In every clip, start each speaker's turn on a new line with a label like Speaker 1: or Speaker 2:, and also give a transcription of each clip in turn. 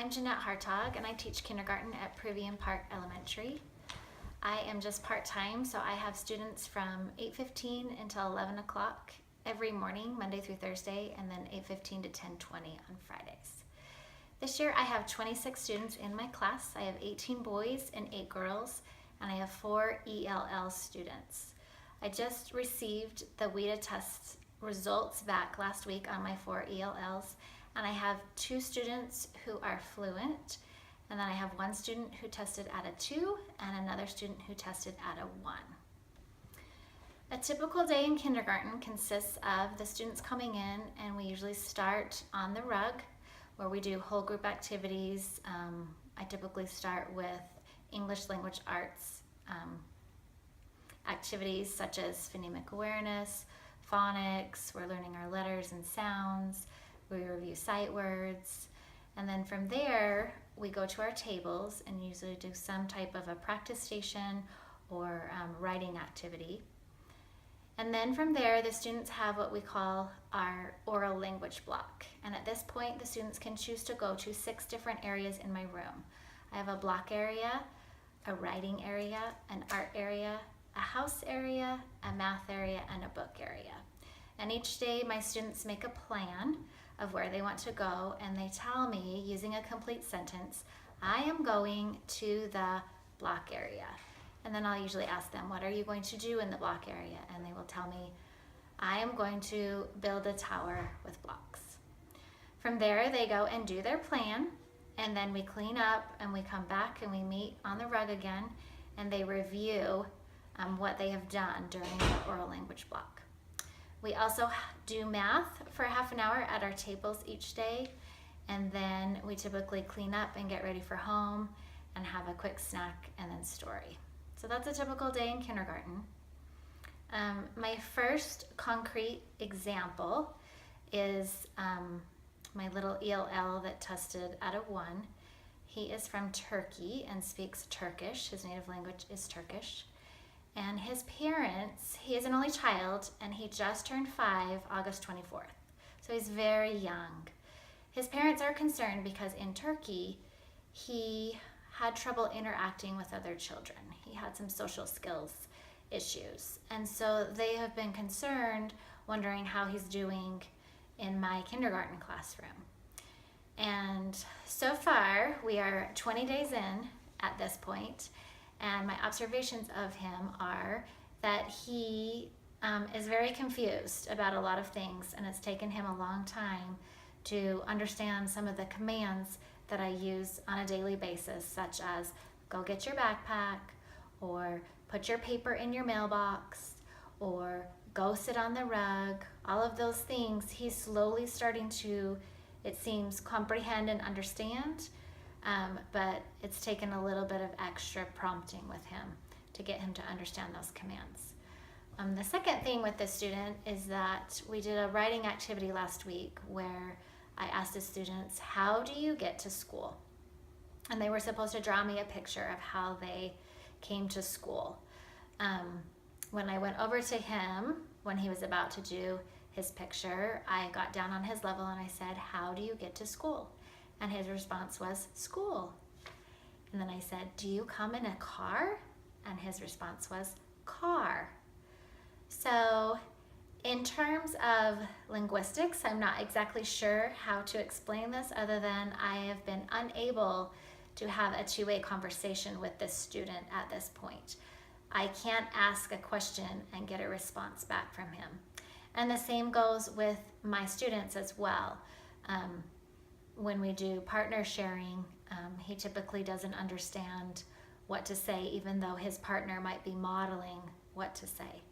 Speaker 1: I'm Jeanette Hartog, and I teach kindergarten at Privian Park Elementary. I am just part-time, so I have students from 8:15 until 11 o'clock every morning, Monday through Thursday, and then 8:15 to 10:20 on Fridays. This year I have 26 students in my class. I have 18 boys and 8 girls, and I have 4 ELL students. I just received the WIDA test results back last week on my 4 ELLs, and I have 2 students who are fluent, and then I have 1 student who tested at a 2 and another student who tested at a 1. A typical day in kindergarten consists of the students coming in, and we usually start on the rug where we do whole group activities. I typically start with English language arts activities such as phonemic awareness, phonics, we're learning our letters and sounds, we review sight words, and then from there we go to our tables and usually do some type of a practice station or writing activity. And then from there the students have what we call our oral language block, and at this point the students can choose to go to 6 different areas in my room. I have a block area, a writing area, an art area, a house area, a math area, and a book area. And each day my students make a plan of where they want to go, and they tell me using a complete sentence, I am going to the block area. And then I'll usually ask them, what are you going to do in the block area? And they will tell me, I am going to build a tower with blocks. From there they go and do their plan, and then we clean up and we come back and we meet on the rug again, and they review what they have done during the oral language block. We also do math for half an hour at our tables each day, and then we typically clean up and get ready for home and have a quick snack and then story. So that's a typical day in kindergarten. My first concrete example is my little ELL that tested at a 1. He is from Turkey and speaks Turkish. His native language is Turkish. And his parents, he is an only child, and he just turned 5 August 24th. So he's very young. His parents are concerned because in Turkey, he had trouble interacting with other children. He had some social skills issues. And so they have been concerned, wondering how he's doing in my kindergarten classroom. And so far, we are 20 days in at this point, and my observations of him are that he is very confused about a lot of things, and it's taken him a long time to understand some of the commands that I use on a daily basis, such as go get your backpack, or put your paper in your mailbox, or go sit on the rug. All of those things he's slowly starting to, it seems, comprehend and understand. But it's taken a little bit of extra prompting with him to get him to understand those commands. The second thing with this student is that we did a writing activity last week where I asked the students, how do you get to school? And they were supposed to draw me a picture of how they came to school. When I went over to him, when he was about to do his picture, I got down on his level and I said, how do you get to school? And his response was, school. And then I said, do you come in a car? And his response was, car. So in terms of linguistics, I'm not exactly sure how to explain this other than I have been unable to have a two-way conversation with this student at this point. I can't ask a question and get a response back from him. And the same goes with my students as well. When we do partner sharing, he typically doesn't understand what to say, even though his partner might be modeling what to say.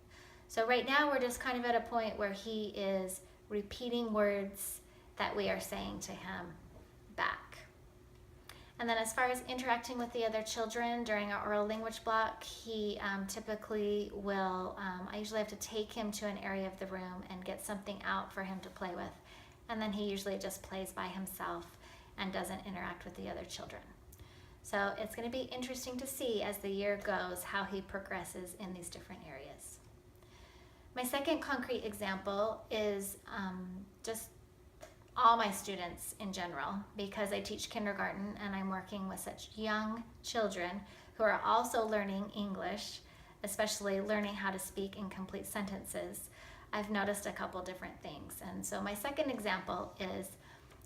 Speaker 1: So right now we're just kind of at a point where he is repeating words that we are saying to him back. And then as far as interacting with the other children during our oral language block, he typically will, I usually have to take him to an area of the room and get something out for him to play with. And then he usually just plays by himself and doesn't interact with the other children. So it's going to be interesting to see as the year goes how he progresses in these different areas. My second concrete example is just all my students in general, because I teach kindergarten and I'm working with such young children who are also learning English, especially learning how to speak in complete sentences. I've noticed a couple different things. And so my second example is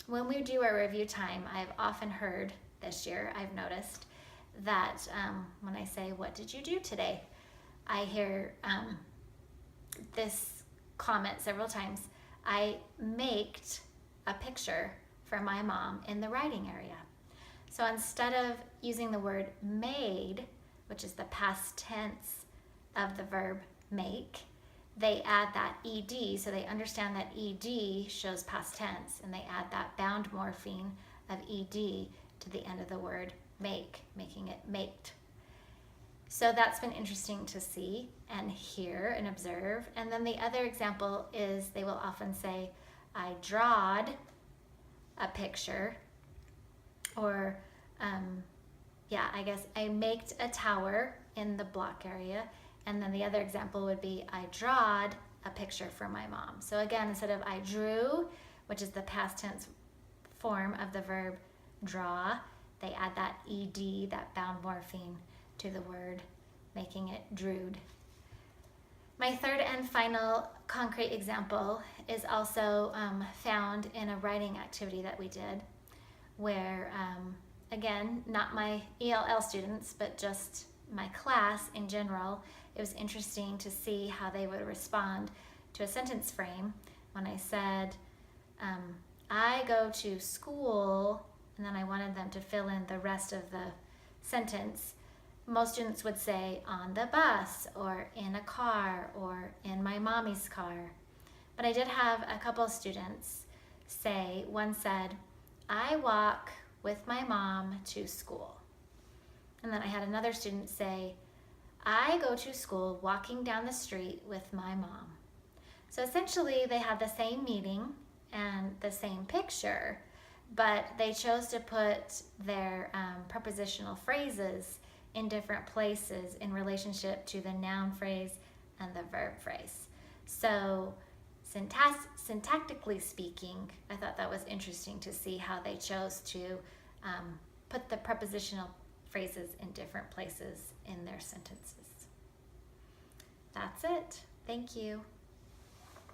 Speaker 1: when we do our review time, I've often heard this year, I've noticed that when I say, "What did you do today?" I hear this comment several times. "I maked a picture for my mom in the writing area." So instead of using the word made, which is the past tense of the verb make, they add that ed, so they understand that ed shows past tense, and they add that bound morpheme of ed to the end of the word make, making it maked. So that's been interesting to see and hear and observe. And then the other example is they will often say, "I drawed a picture," or I guess I maked a tower in the block area. And then the other example would be, "I drawed a picture for my mom." So again, instead of I drew, which is the past tense form of the verb draw, they add that ed, that bound morpheme, to the word, making it drewed. My third and final concrete example is also found in a writing activity that we did, where, again, not my ELL students, but just my class in general, it was interesting to see how they would respond to a sentence frame when I said, "I go to school," and then I wanted them to fill in the rest of the sentence. Most students would say, "on the bus," or "in a car," or "in my mommy's car." But I did have a couple of students say, one said, "I walk with my mom to school." And then I had another student say, "I go to school walking down the street with my mom." So essentially they had the same meaning and the same picture, but they chose to put their prepositional phrases in different places in relationship to the noun phrase and the verb phrase. So syntactically speaking, I thought that was interesting to see how they chose to put the prepositional phrases in different places in their sentences. That's it. Thank you.